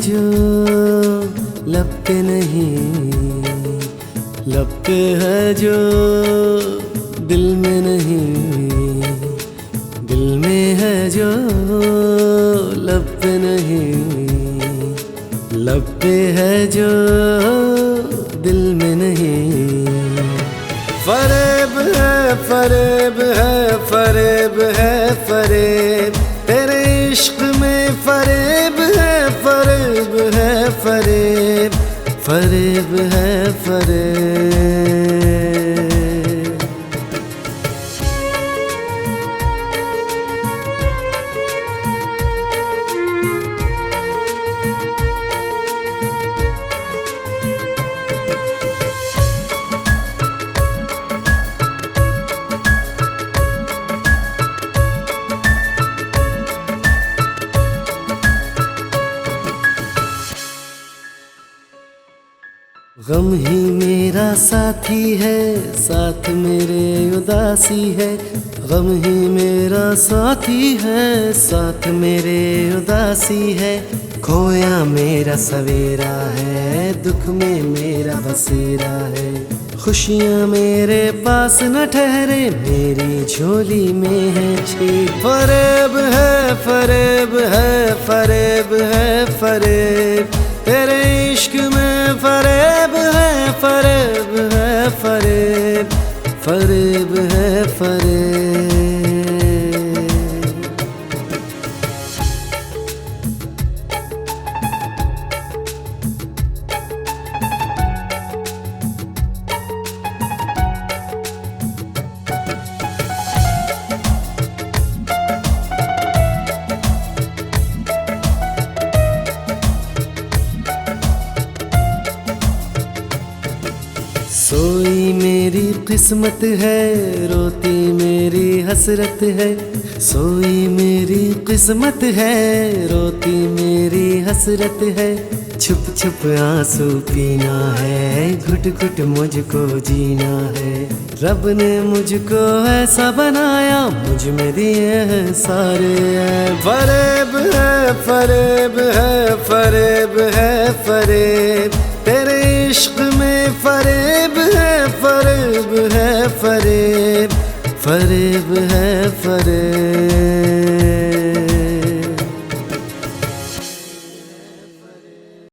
जो लब पे नहीं, लब पे है जो दिल में नहीं, दिल में है जो लब पे नहीं, लब पे है जो दिल में नहीं। फरेब है फरेब है फरेब है फरेब, तेरे इश्क में फरेब है फरेब है फरेब, फरेब है फरेब। गम ही मेरा साथी है, साथ मेरे उदासी है। गम ही मेरा साथी है, साथ मेरे उदासी है। खोया मेरा सवेरा है, दुख में मेरा बसेरा है। खुशियाँ मेरे पास न ठहरे, मेरी झोली में है छेद। फरेब है फरेब है फरेब है फरेब, तेरे इश्क में फरेब है फरेब है फरेब, फरेब है फरेब। सोई मेरी किस्मत है, रोती मेरी हसरत है। सोई मेरी किस्मत है, रोती मेरी हसरत है। छुप छुप आंसू पीना है, घुट घुट मुझको जीना है। रब ने मुझको ऐसा बनाया, मुझ में दिए हैं सारे ऐब। फरेब है फरेब है फरेब है फरेब, तेरे इश्क में फरेब है फरेब है फरेब, फरेब है फरेब।